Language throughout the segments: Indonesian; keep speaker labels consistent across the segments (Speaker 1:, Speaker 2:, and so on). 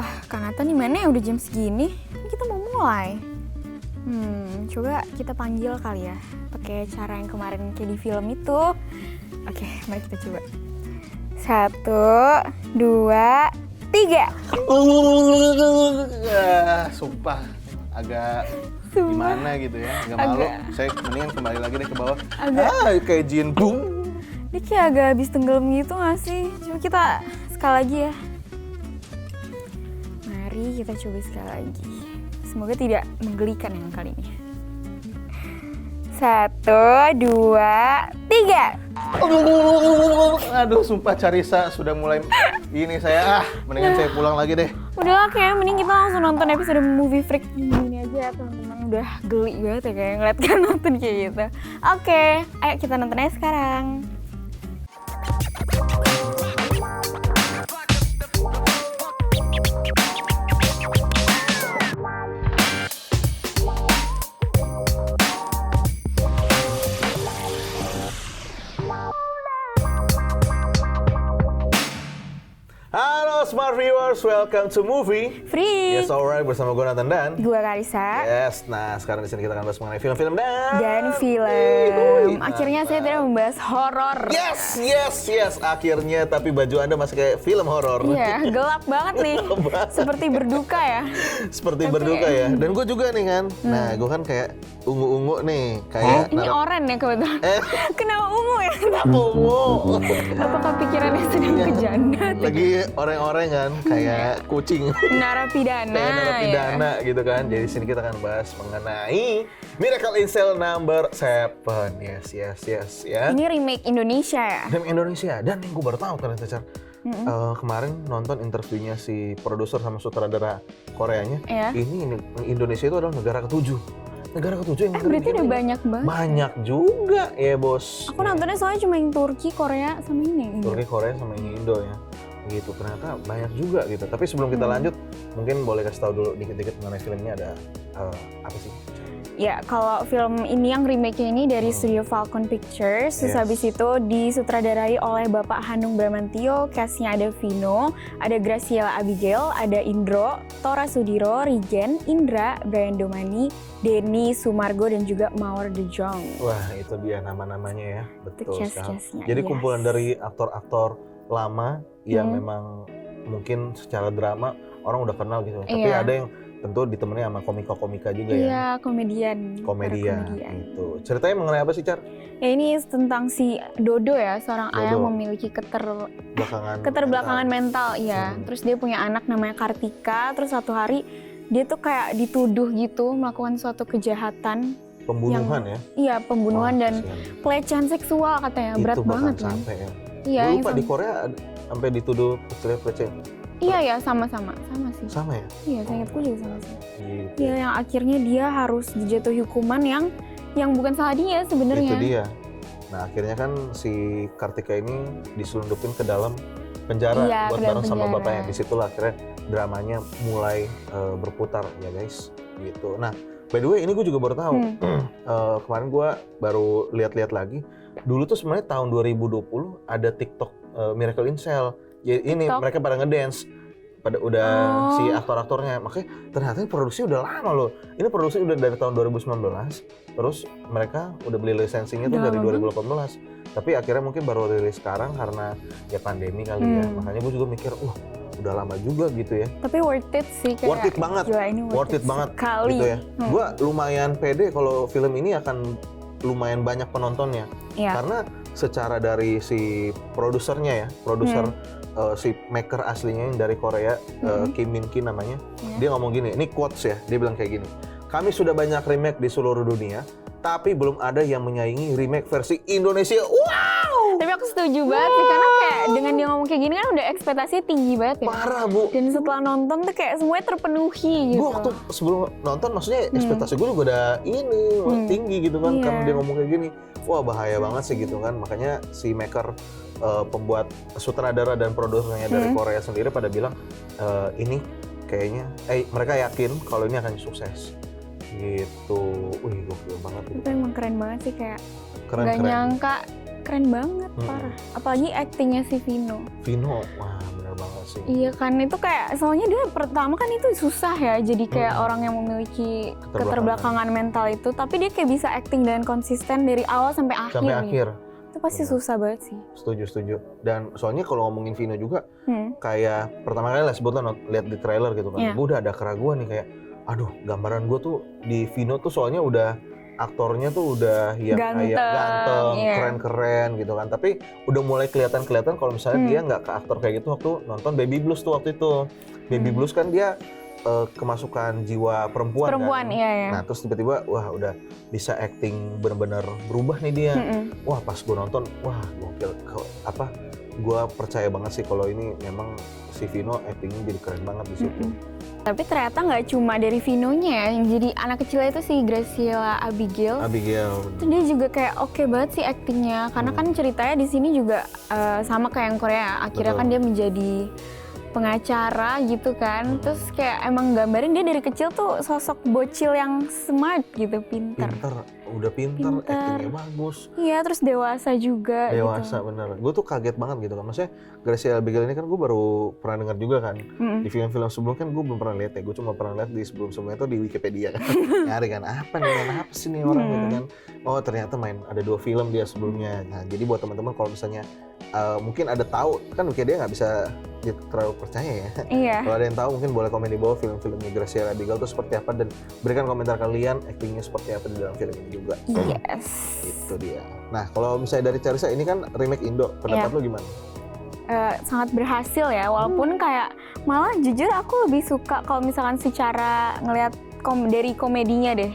Speaker 1: Kak Nathan nih mana ya udah jam segini? Kan kita mau mulai. Coba kita panggil kali ya, pakai cara yang kemarin kayak di film itu. Oke, mari kita coba. 1, 2, 3.
Speaker 2: Sumpah agak gimana gitu ya, agak malu. Saya mendingan kembali lagi deh ke bawah. Kayak jin bung.
Speaker 1: Dia kayak agak habis tenggelam gitu gak sih? Coba kita sekali lagi ya. Mari kita coba sekali lagi. Semoga tidak menggelikan yang kali ini. 1, 2, 3.
Speaker 2: Aduh, sumpah Carissa sudah mulai ini saya. Mendingan saya pulang lagi deh.
Speaker 1: Udahlah, kayak mending kita langsung nonton episode Movie Freak ini aja, teman-teman. Udah geli banget ya kayak ngeliat kan nonton kayak gitu. Oke, ayo kita nonton aja sekarang.
Speaker 2: Halo Smart Viewers, welcome to Movie
Speaker 1: Freak.
Speaker 2: Yes, alright, bersama gue Nathan dan
Speaker 1: Gue Karissa.
Speaker 2: Yes, nah sekarang di sini kita akan bahas mengenai film-film dan
Speaker 1: film. Akhirnya saya tidak membahas horor.
Speaker 2: Yes, akhirnya, tapi baju Anda masih kayak film horor.
Speaker 1: Iya, gelap banget nih. Seperti berduka ya.
Speaker 2: Seperti berduka ya. Dan gue juga nih kan. Nah, gue kan kayak ungu-ungu nih, kayak
Speaker 1: Ini oranye ya kebetulan. Kenapa ungu ya?
Speaker 2: ungu.
Speaker 1: Apakah pikirannya sedang kejanda?
Speaker 2: Lagi oranye-oranye kan, kayak kucing.
Speaker 1: Narapidana.
Speaker 2: Kayak narapidana gitu kan. Jadi sini kita akan bahas mengenai Miracle in Cell Number 7. Yes ya.
Speaker 1: Ini remake Indonesia ya?
Speaker 2: Film Indonesia. Dan yang gue baru tahu ternyata Car. Kemarin nonton interviewnya si produser sama sutradara Koreanya.
Speaker 1: Iya.
Speaker 2: Ini Indonesia itu adalah negara ke-7. Negara ke-7 yang
Speaker 1: Berarti udah banyak banget.
Speaker 2: Banyak juga ya bos.
Speaker 1: Aku nontonnya soalnya cuma yang Turki, Korea, sama ini.
Speaker 2: Turki, Korea sama yang Indo ya. Gitu, ternyata banyak juga gitu. Tapi sebelum kita lanjut, mungkin boleh kasih tahu dulu dikit-dikit mengenai filmnya ada apa sih?
Speaker 1: Ya, kalau film ini yang remake-nya ini dari studio Falcon Pictures, terus habis itu disutradarai oleh Bapak Hanung Bramantio, cast-nya ada Vino, ada Graciela Abigail, ada Indro, Tora Sudiro, Rigen, Indra, Brian Domani, Denny Sumargo, dan juga Mawar De Jong.
Speaker 2: Wah, itu dia nama-namanya ya, betul sekali.
Speaker 1: Cast-castnya,
Speaker 2: Jadi
Speaker 1: yes.
Speaker 2: kumpulan dari aktor-aktor lama yang memang mungkin secara drama orang udah kenal gitu. Tapi ada yang tentu ditemani sama komika-komika juga ya.
Speaker 1: Iya, komedian.
Speaker 2: Gitu. Ceritanya mengenai apa sih, Car?
Speaker 1: Ya ini tentang si Dodo ya, seorang ayah memiliki keterbelakangan mental, ya. Terus dia punya anak namanya Kartika, terus satu hari dia tuh kayak dituduh gitu melakukan suatu kejahatan.
Speaker 2: Pembunuhan ya?
Speaker 1: Iya, pembunuhan dan pelecehan seksual katanya, berat banget kan.
Speaker 2: Sampai ya.
Speaker 1: Iya,
Speaker 2: lupa di Korea sampai dituduh pelecehan.
Speaker 1: Iya, sama sih.
Speaker 2: Sama ya?
Speaker 1: Iya, saya ingatku juga sama sih.
Speaker 2: Gitu.
Speaker 1: Iya, yang akhirnya dia harus dijatuhi hukuman yang bukan salah dia sebenarnya.
Speaker 2: Itu dia. Nah, akhirnya kan si Kartika ini diselundupin ke dalam penjara buat bareng sama bapaknya. Disitulah akhirnya dramanya mulai berputar ya guys. Gitu. Nah, by the way ini gue juga baru tahu. Kemarin gue baru lihat-lihat lagi. Dulu tuh sebenarnya tahun 2020 ada TikTok Miracle in Cell. Jadi ini mereka pada ngedance, si aktor-aktornya. Makanya ternyata ini produksi udah lama loh. Ini produksi udah dari tahun 2019. Terus mereka udah beli lisensinya tuh dari 2018. Tapi akhirnya mungkin baru rilis sekarang karena ya pandemi kali ya. Makanya gue juga mikir, udah lama juga gitu ya.
Speaker 1: Tapi worth it sih kayak.
Speaker 2: Worth it banget.
Speaker 1: Gila, ini
Speaker 2: worth it banget
Speaker 1: sekali.
Speaker 2: Gitu ya. Gue lumayan pede kalau film ini akan lumayan banyak penontonnya. Karena secara dari si produsernya ya, si maker aslinya yang dari Korea, Kim Min Ki namanya, dia ngomong gini, ini quotes ya, dia bilang kayak gini, kami sudah banyak remake di seluruh dunia, tapi belum ada yang menyaingi remake versi Indonesia. Wow!
Speaker 1: Tapi aku setuju banget sih, karena kayak dengan dia ngomong kayak gini kan udah ekspektasinya tinggi banget ya.
Speaker 2: Parah, Bu.
Speaker 1: Dan setelah nonton tuh kayak semuanya terpenuhi gitu.
Speaker 2: Gue waktu sebelum nonton, maksudnya ekspektasi gue juga udah tinggi gitu kan, karena dia ngomong kayak gini. Wah, bahaya banget sih gitu kan, makanya si maker pembuat sutradara dan produsernya dari Korea sendiri pada bilang ini kayaknya mereka yakin kalau ini akan sukses gitu. Wih, gokil banget gitu.
Speaker 1: Itu emang keren banget sih, kayak
Speaker 2: Keren.
Speaker 1: Gak nyangka, keren banget, parah. Apalagi aktingnya si Vino.
Speaker 2: Wah bener banget sih.
Speaker 1: Iya kan, itu kayak soalnya dia pertama kan itu susah ya, jadi kayak orang yang memiliki keterbelakangan mental itu, tapi dia kayak bisa acting dengan konsisten dari awal sampai akhir.
Speaker 2: Sampai akhir.
Speaker 1: Itu pasti susah banget sih.
Speaker 2: Setuju. Dan soalnya kalau ngomongin Vino juga, kayak pertama kali lah sebutlah lihat di trailer gitu kan, gue udah ada keraguan nih kayak, aduh gambaran gue tuh di Vino tuh soalnya udah aktornya tuh udah yang kayak ganteng, keren-keren gitu kan. Tapi udah mulai kelihatan kalau misalnya dia nggak ke aktor kayak gitu waktu nonton Baby Blues tuh waktu itu. Baby Blues kan dia kemasukan jiwa perempuan kan.
Speaker 1: Iya.
Speaker 2: Nah terus tiba-tiba wah udah bisa acting benar-benar berubah nih dia. Wah pas gue nonton, wah gokil. Gue percaya banget sih kalau ini memang si Vino actingnya jadi keren banget di situ.
Speaker 1: Tapi ternyata nggak cuma dari Vinonya ya, yang jadi anak kecilnya itu si Graciela Abigail. Itu dia juga kayak oke banget sih actingnya, karena kan ceritanya di sini juga sama kayak yang Korea. Akhirnya kan dia menjadi pengacara gitu kan, terus kayak emang gambarin dia dari kecil tuh sosok bocil yang smart gitu, pinter,
Speaker 2: actingnya bagus.
Speaker 1: Iya, terus dewasa juga.
Speaker 2: Dewasa gitu. Bener, gue tuh kaget banget gitu kan, maksudnya Graciela Abigail ini kan gue baru pernah dengar juga kan, di film-film sebelum kan gue belum pernah lihat ya, gue cuma pernah lihat di sebelum-sebelumnya tuh di Wikipedia kan, nyari kan apa sih nih orang gitu kan, oh ternyata ada 2 film dia sebelumnya. Nah jadi buat teman-teman kalau misalnya mungkin ada tahu kan Wikipedia nggak bisa terlalu percaya ya.
Speaker 1: Iya.
Speaker 2: Kalau ada yang tahu mungkin boleh komen di bawah film-filmnya Graciela Abigail itu seperti apa dan berikan komentar kalian actingnya seperti apa di dalam film ini juga.
Speaker 1: Yes.
Speaker 2: Itu dia. Nah kalau misalnya dari Charissa ini kan remake Indo, pendapat lu gimana?
Speaker 1: Sangat berhasil ya, walaupun kayak malah jujur aku lebih suka kalau misalkan secara ngelihat dari komedinya deh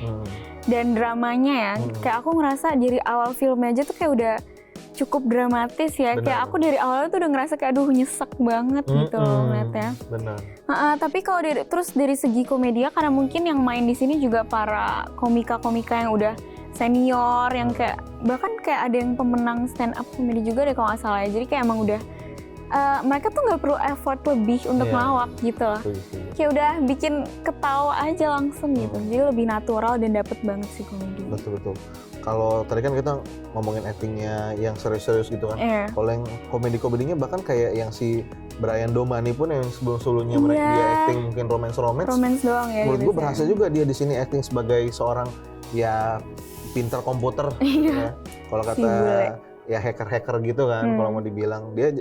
Speaker 1: dan dramanya ya. Kayak aku ngerasa dari awal filmnya aja tuh kayak udah cukup dramatis ya. Kayak aku dari awal tuh udah ngerasa kayak aduh nyesek banget gitu loh ngeliatnya.
Speaker 2: Benar.
Speaker 1: Tapi kalau terus dari segi komedia, karena mungkin yang main di sini juga para komika-komika yang udah senior, yang kayak bahkan kayak ada yang pemenang stand up comedy juga deh kalau nggak salah ya. Jadi kayak emang udah mereka tuh nggak perlu effort lebih untuk ngelawak gitu loh. Kayak udah bikin ketawa aja langsung gitu. Jadi lebih natural dan dapet banget sih komedi.
Speaker 2: Betul. Kalau tadi kan kita ngomongin actingnya yang serius-serius gitu kan. Kalau yang komedi-komedinya bahkan kayak yang si Brian Domani pun yang sebelum-sebelumnya dia acting mungkin romance
Speaker 1: doang ya.
Speaker 2: Menurut gue berhasil juga dia di sini acting sebagai seorang ya pintar komputer. Ya. Kalau kata ya hacker gitu kan. Kalau mau dibilang dia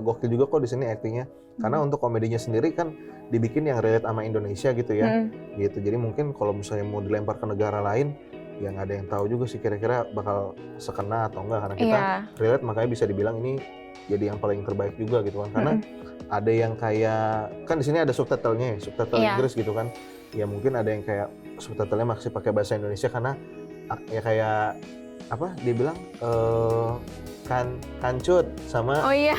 Speaker 2: gokil juga kok di sini actingnya. Karena untuk komedinya sendiri kan dibikin yang relate sama Indonesia gitu ya. Gitu. Jadi mungkin kalau misalnya mau dilempar ke negara lain ya nggak ada yang tahu juga sih kira-kira bakal sekena atau enggak, karena kita relate, makanya bisa dibilang ini jadi yang paling terbaik juga gitu kan. Karena ada yang kayak kan di sini ada subtitlenya, subtitle Inggris gitu kan. Ya mungkin ada yang kayak subtitlenya masih pakai bahasa Indonesia karena ya kayak apa dia bilang kancut sama
Speaker 1: iya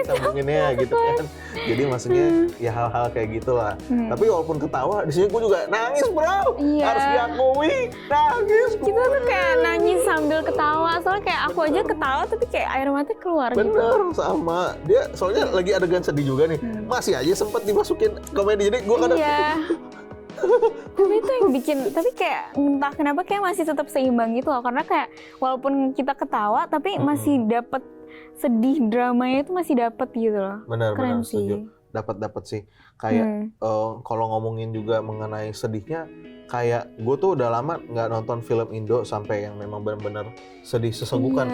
Speaker 2: sambunginnya gitu kan. Jadi maksudnya ya hal-hal kayak gitulah. Tapi walaupun ketawa di sini gue juga nangis bro. Harus diakui nangis.
Speaker 1: Kita tuh kayak nangis sambil ketawa. Soalnya kayak aku aja ketawa tapi kayak air mata keluar.
Speaker 2: Bener sama dia. Soalnya lagi adegan sedih juga nih. Masih aja sempet dimasukin komedi. Jadi gue kadang
Speaker 1: tapi itu yang bikin, tapi kayak entah kenapa kayak masih tetap seimbang gitu loh, karena kayak walaupun kita ketawa tapi masih dapet sedih, dramanya itu masih dapet gitu loh.
Speaker 2: Benar setuju. Dapat sih kayak kalau ngomongin juga mengenai sedihnya, kayak gue tuh udah lama nggak nonton film Indo sampai yang memang benar-benar sedih sesegukan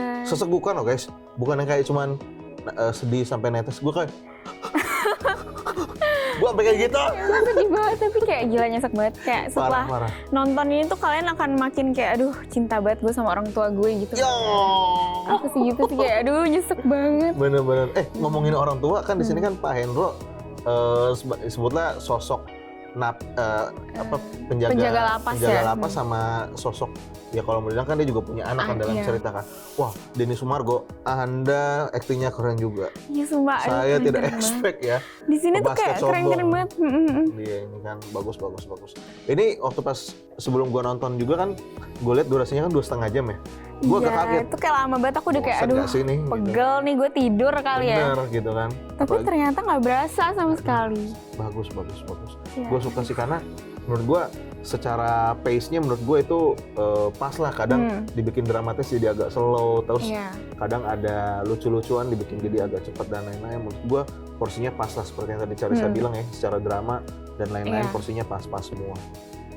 Speaker 2: loh guys, bukan yang kayak cuman sedih sampai netes. Gue kayak gue sampai kayak gitu.
Speaker 1: Gue sedih banget, tapi kayak gila nyesek banget. Kayak setelah nonton ini tuh kalian akan makin kayak aduh cinta banget gue sama orang tua gue gitu. Aku sih gitu sih kayak aduh nyesek banget.
Speaker 2: Bener-bener. Ngomongin orang tua kan di sini kan Pak Hendro sebutlah sosok penjaga lapas sama sosok ya kalau mau bilang kan dia juga punya anak kan dalam cerita kan. Wah, Denny Sumargo, Anda aktingnya keren juga.
Speaker 1: Iya sumpah.
Speaker 2: Saya tidak expect ya.
Speaker 1: Di sini tuh kayak keren banget.
Speaker 2: Dia ini kan bagus. Ini waktu pas sebelum gua nonton juga kan, gua lihat durasinya kan 2,5 jam ya. Gue agak kaget.
Speaker 1: Itu kayak lama banget, aku udah kayak aduh pegel nih gue tidur kali ya.
Speaker 2: Bener gitu kan.
Speaker 1: Tapi ternyata nggak berasa sama sekali.
Speaker 2: Bagus. Gue suka sih karena menurut gue secara pace-nya menurut gue itu pas lah. Kadang dibikin dramatis jadi agak slow, terus kadang ada lucu-lucuan dibikin jadi agak cepat dan lain-lain. Menurut gue porsinya pas lah, seperti yang tadi Carissa bilang ya, secara drama dan lain-lain porsinya pas-pas semua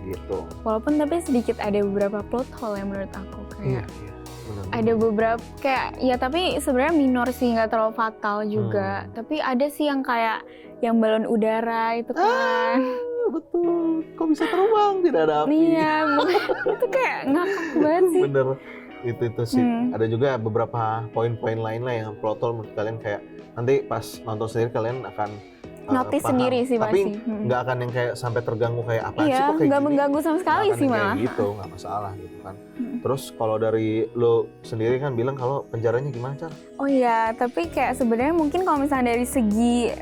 Speaker 2: gitu.
Speaker 1: Walaupun tapi sedikit ada beberapa plot hole yang menurut aku kayak ada beberapa kayak ya, tapi sebenarnya minor sih, nggak terlalu fatal juga. Tapi ada sih yang kayak yang balon udara itu kan.
Speaker 2: Betul, kok bisa terbang tidak ada api.
Speaker 1: Iya, itu kayak ngakak banget sih.
Speaker 2: Bener, itu sih. Ada juga beberapa poin-poin lain lah yang plot hole menurut kalian kayak nanti pas nonton sendiri kalian akan
Speaker 1: notice
Speaker 2: paham.
Speaker 1: sendiri sih
Speaker 2: tapi
Speaker 1: pasti.
Speaker 2: Nggak akan yang kayak sampai terganggu kayak apa sih kok kayak
Speaker 1: nggak
Speaker 2: gini.
Speaker 1: mengganggu sama sekali sih malah.
Speaker 2: Kayak gitu, nggak masalah gitu kan. Terus kalau dari lo sendiri kan bilang kalau penjaranya gimana, Car?
Speaker 1: Oh iya, tapi kayak sebenarnya mungkin kalau misalnya dari segi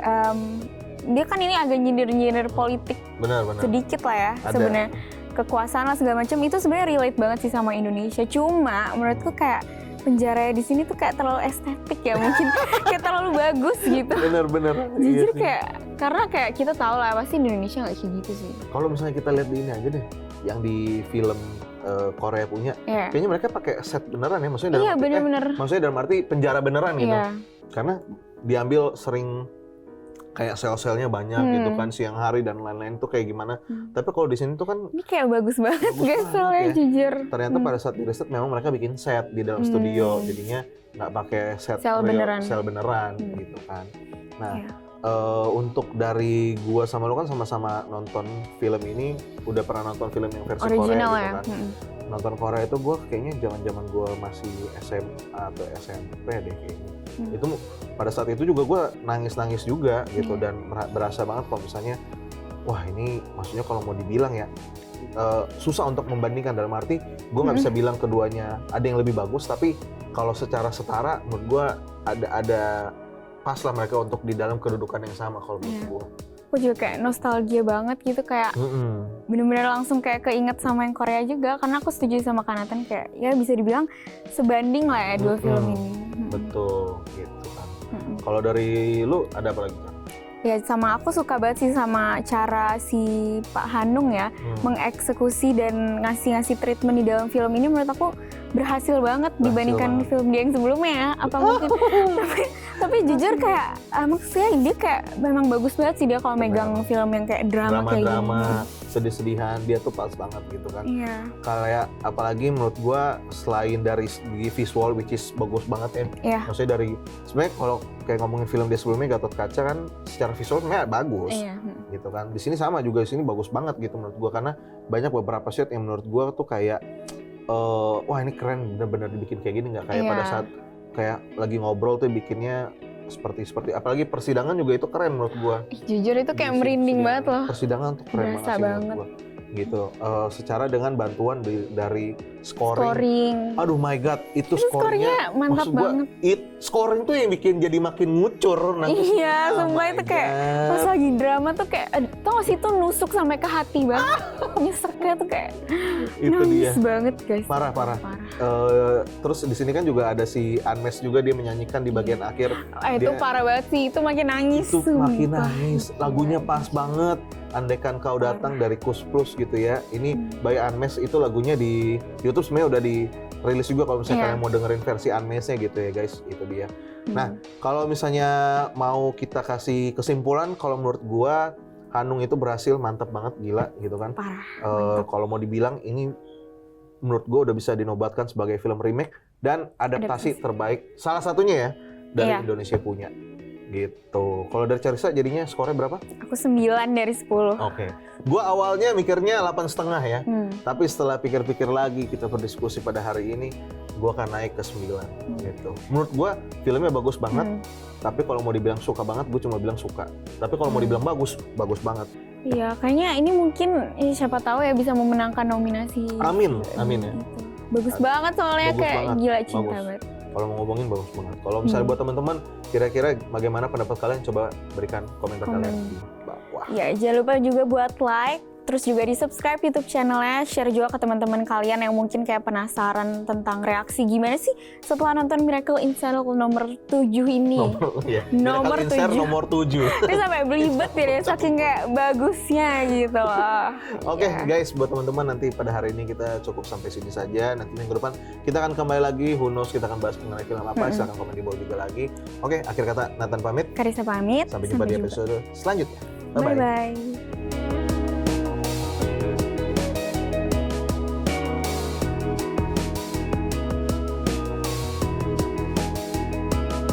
Speaker 1: dia kan ini agak nyindir-nyindir politik sedikit lah ya sebenarnya, kekuasaan lah segala macam, itu sebenarnya relate banget sih sama Indonesia. Cuma menurutku kayak penjara di sini tuh kayak terlalu estetik ya, mungkin kayak terlalu bagus gitu.
Speaker 2: Bener.
Speaker 1: Jujur
Speaker 2: iya
Speaker 1: kayak karena kayak kita tahu lah pasti di Indonesia nggak kayak gitu sih.
Speaker 2: Kalau misalnya kita lihat di ini aja deh, yang di film Korea punya, kayaknya mereka pakai set beneran ya, maksudnya dalam arti,
Speaker 1: bener-bener.
Speaker 2: Maksudnya dalam arti penjara beneran gitu. Karena diambil sering kayak sel-selnya banyak gitu kan, siang hari dan lain-lain tuh kayak gimana. Tapi kalau di sini tuh kan
Speaker 1: ini kayak bagus banget guys, soalnya jujur.
Speaker 2: Ternyata pada saat di riset memang mereka bikin set di dalam studio, jadinya nggak pakai set
Speaker 1: sel
Speaker 2: beneran gitu kan. Nah, untuk dari gua sama lo kan sama-sama nonton film ini, udah pernah nonton film yang versi
Speaker 1: original
Speaker 2: Korea gitu kan. Nonton Korea itu gua kayaknya zaman gua masih SMA atau SMP deh kayaknya. Itu pada saat itu juga gue nangis juga gitu, dan berasa banget kalau misalnya wah ini maksudnya kalau mau dibilang ya susah untuk membandingkan, dalam arti gue nggak bisa bilang keduanya ada yang lebih bagus, tapi kalau secara setara menurut gue ada pas lah mereka untuk di dalam kedudukan yang sama kalau menurut gue.
Speaker 1: Aku juga kayak nostalgia banget gitu, kayak bener-bener langsung kayak keinget sama yang Korea juga, karena aku setuju sama Kanatan kayak ya bisa dibilang sebanding lah ya dua film ini.
Speaker 2: Betul gitu kan. Kalau dari lu ada apa lagi, Kan?
Speaker 1: Ya sama aku suka banget sih sama cara si Pak Hanung ya mengeksekusi dan ngasih treatment di dalam film ini. Menurut aku berhasil banget dibandingkan film dia yang sebelumnya ya. Apa mungkin tapi jujur kayak maksudnya dia kayak memang bagus banget sih dia kalau megang film yang kayak drama kayak gini.
Speaker 2: Sedih-sedihan dia tuh pas banget gitu kan.
Speaker 1: Iya.
Speaker 2: Kayak apalagi menurut gua selain dari segi visual which is bagus banget ya.
Speaker 1: Iya.
Speaker 2: Maksudnya dari sebenarnya kalau kayak ngomongin film dia sebelumnya Gatot Kaca kan secara visual sebenarnya bagus.
Speaker 1: Iya.
Speaker 2: Gitu kan. Di sini sama juga, di sini bagus banget gitu menurut gua, karena banyak beberapa shot yang menurut gua tuh kayak wah ini keren, bener-bener dibikin kayak gini, nggak kayak pada saat kayak lagi ngobrol tuh bikinnya seperti apalagi persidangan juga itu keren menurut gua.
Speaker 1: Jujur itu kayak merinding banget loh.
Speaker 2: Persidangan tuh keren banget sih menurut gua. Gitu. Secara dengan bantuan dari scoring. Aduh my god, itu scoringnya
Speaker 1: mantap banget.
Speaker 2: Scoring tuh yang bikin jadi makin ngucur nanti.
Speaker 1: Iya, sumpah itu kayak pas lagi drama tuh kayak tau gak sih itu nusuk sampai ke hati banget. Nyeseknya tuh kayak
Speaker 2: itu
Speaker 1: nangis
Speaker 2: dia.
Speaker 1: Banget guys.
Speaker 2: Parah. Terus di sini kan juga ada si Anmes juga, dia menyanyikan di bagian akhir.
Speaker 1: Itu parah banget sih, itu makin nangis.
Speaker 2: Itu makin nangis. Lagunya pas banget. Andaikan Kau Datang dari Kus Plus gitu ya. Ini by Anmes, itu lagunya di YouTube sebenarnya udah dirilis juga kalau misalnya kalian mau dengerin versi Anmesnya gitu ya guys, itu dia. Nah, kalau misalnya mau kita kasih kesimpulan, kalau menurut gua Hanung itu berhasil, mantap banget, gila gitu kan. Kalau mau dibilang ini menurut gua udah bisa dinobatkan sebagai film remake dan adaptasi terbaik salah satunya ya dari Indonesia punya. Gitu. Kalau dari Carissa jadinya skornya berapa?
Speaker 1: Aku 9 dari 10.
Speaker 2: Oke. Gua awalnya mikirnya 8,5 ya. Tapi setelah pikir-pikir lagi, kita berdiskusi pada hari ini, gua akan naik ke 9 gitu. Menurut gua filmnya bagus banget. Tapi kalau mau dibilang suka banget, gue cuma bilang suka. Tapi kalau mau dibilang bagus banget. Iya,
Speaker 1: kayaknya ini mungkin siapa tahu ya bisa memenangkan nominasi.
Speaker 2: Amin ya.
Speaker 1: Gitu. Bagus banget soalnya, bagus kayak banget. Gila cinta banget.
Speaker 2: Kalau mau ngomongin bagus banget. Kalau misalnya buat teman-teman, kira-kira bagaimana pendapat kalian? Coba berikan komentar kalian di bawah.
Speaker 1: Ya, jangan lupa juga buat like, terus juga di-subscribe YouTube channelnya, share juga ke teman-teman kalian yang mungkin kayak penasaran tentang reaksi gimana sih setelah nonton Miracle in Cell nomor 7 ini. Nomor 7.
Speaker 2: Nomor 7.
Speaker 1: Ini sampai belibet ya, saking kayak bagusnya gitu.
Speaker 2: Oke, guys, buat teman-teman nanti pada hari ini kita cukup sampai sini saja. Nanti minggu depan kita akan kembali lagi, who knows kita akan bahas mengenai film apa, silahkan komen di bawah juga lagi. Oke, akhir kata Nathan pamit.
Speaker 1: Karissa pamit.
Speaker 2: Sampai jumpa di episode selanjutnya.
Speaker 1: Bye-bye.